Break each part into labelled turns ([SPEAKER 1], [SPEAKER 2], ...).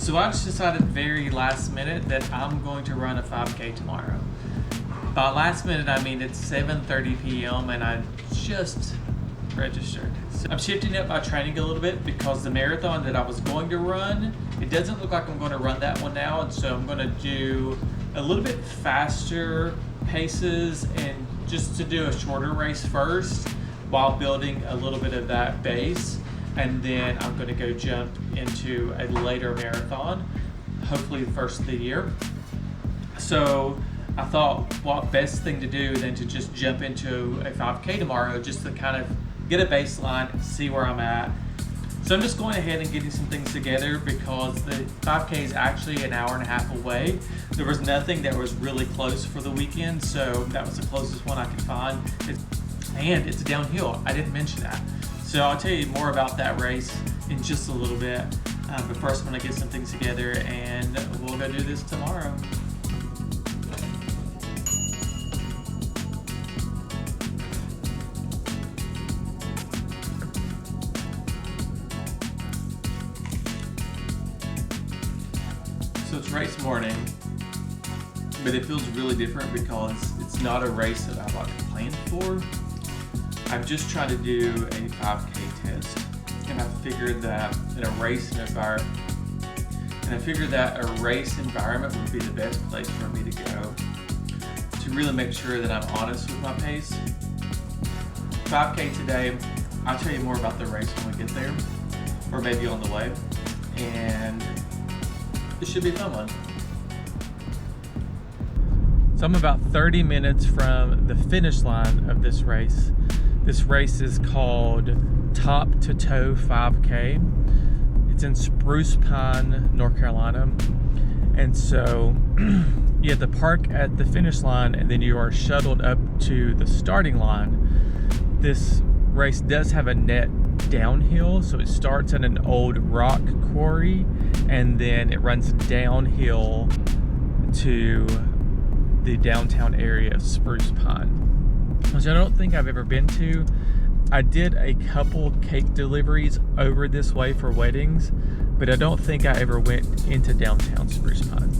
[SPEAKER 1] So I just decided very last minute that I'm going to run a 5K tomorrow. By last minute, I mean it's 7:30 p.m. and I just registered. So I'm shifting up my training a little bit because the marathon that I was going to run, it doesn't look like I'm going to run that one now, and so I'm going to do a little bit faster paces and just to do a shorter race first while building a little bit of that base, and then I'm going to go jump into a later marathon, hopefully the first of the year. So I thought what best thing to do than to just jump into a 5K tomorrow, just to kind of get a baseline, see where I'm at. So I'm just going ahead and getting some things together because the 5K is actually an hour and a half away. There was nothing that was really close for the weekend, so that was the closest one I could find. And it's downhill, I didn't mention that. So I'll tell you more about that race in just a little bit. But first I'm gonna get some things together and we'll go do this tomorrow. So it's race morning, but it feels really different because it's not a race that I like to plan for. I'm just trying to do a 5K test, and I figured that a race environment would be the best place for me to go to really make sure that I'm honest with my pace. 5K today, I'll tell you more about the race when we get there, or maybe on the way, and it should be a fun one. So I'm about 30 minutes from the finish line of this race. This race is called Top to Toe 5K. It's in Spruce Pine, North Carolina. And so you have to park at the finish line and then you are shuttled up to the starting line. This race does have a net downhill, so it starts at an old rock quarry and then it runs downhill to the downtown area of Spruce Pine, which I don't think I've ever been to. I did a couple cake deliveries over this way for weddings, but I don't think I ever went into downtown Spruce Pine.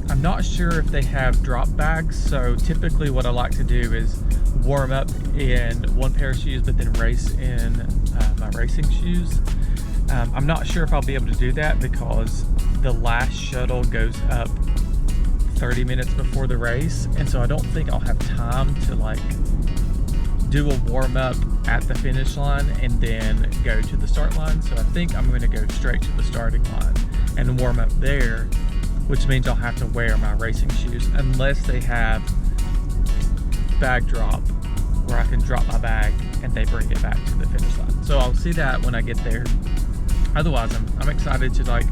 [SPEAKER 1] I'm not sure if they have drop bags, so typically what I like to do is warm up in one pair of shoes but then race in my racing shoes. I'm not sure if I'll be able to do that because the last shuttle goes up 30 minutes before the race, and so I don't think I'll have time to like do a warm up at the finish line and then go to the start line. So I think I'm going to go straight to the starting line and warm up there, which means I'll have to wear my racing shoes unless they have bag drop where I can drop my bag and they bring it back to the finish line. So I'll see that when I get there. Otherwise, I'm excited to like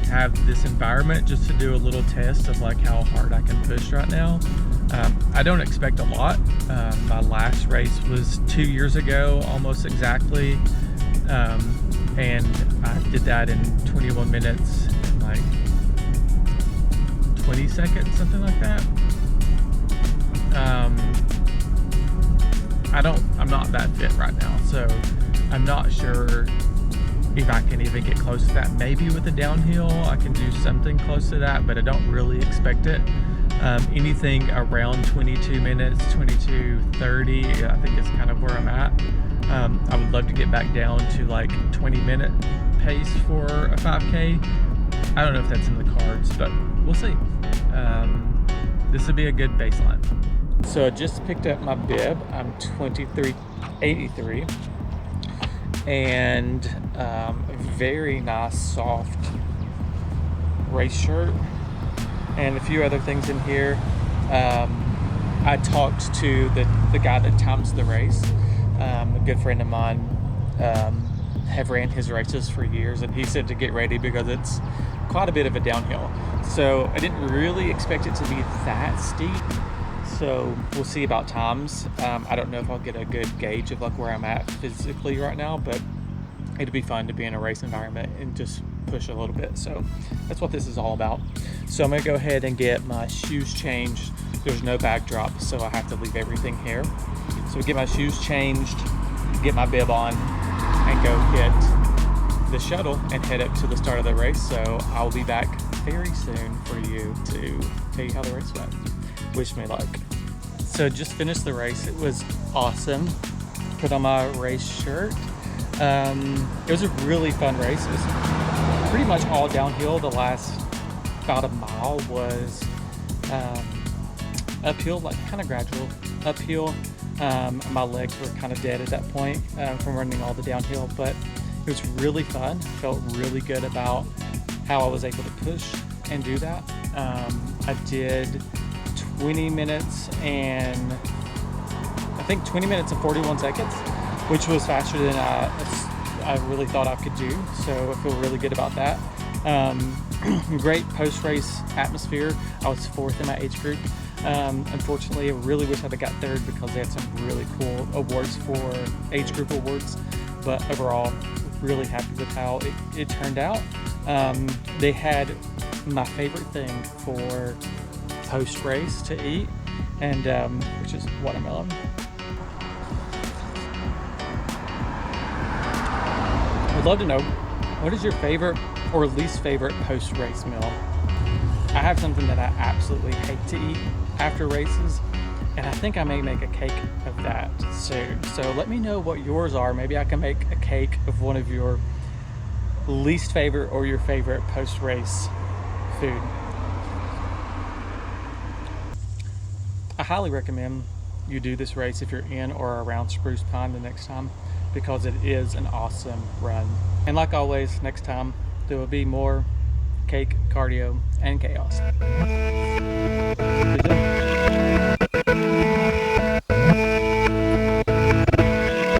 [SPEAKER 1] have this environment just to do a little test of like how hard I can push right now. I don't expect a lot. My last race was 2 years ago, almost exactly. And I did that in 21 minutes and like 20 seconds, something like that. I'm not that fit right now, so I'm not sure if I can even get close to that. Maybe with the downhill I can do something close to that, but I don't really expect it. Anything around 22 minutes, 22:30, I think is kind of where I'm at. I would love to get back down to like 20-minute pace for a 5K. I don't know if that's in the cards, but we'll see. This would be a good baseline. So I just picked up my bib. I'm 2383. And a very nice soft race shirt and a few other things in here. I talked to the guy that times the race, a good friend of mine, have ran his races for years, and he said to get ready because it's quite a bit of a downhill. So I didn't really expect it to be that steep. So we'll see about times. I don't know if I'll get a good gauge of like where I'm at physically right now, but it'd be fun to be in a race environment and just push a little bit. So that's what this is all about. So I'm gonna go ahead and get my shoes changed. There's no bag drop, so I have to leave everything here. So get my shoes changed, get my bib on, and go hit the shuttle and head up to the start of the race. So I'll be back very soon for you to tell you how the race went. Wish me luck. So just finished the race. It was awesome. Put on my race shirt. It was a really fun race. It was pretty much all downhill. The last about a mile was uphill, like kind of gradual uphill. My legs were kind of dead at that point from running all the downhill, but it was really fun. Felt really good about how I was able to push and do that. I did 20 minutes and I think 20 minutes and 41 seconds, which was faster than I really thought I could do. So I feel really good about that. Great post-race atmosphere. I was 4th in my age group. Unfortunately, I really wish I'd have got 3rd because they had some really cool awards for age group awards. But overall, really happy with how it turned out. They had my favorite thing for post-race to eat, and which is watermelon. I'd love to know, what is your favorite or least favorite post-race meal? I have something that I absolutely hate to eat after races, and I think I may make a cake of that soon. So let me know what yours are. Maybe I can make a cake of one of your least favorite or your favorite post-race food. I highly recommend you do this race if you're in or around Spruce Pine the next time, because it is an awesome run. And like always, next time there will be more cake, cardio, and chaos.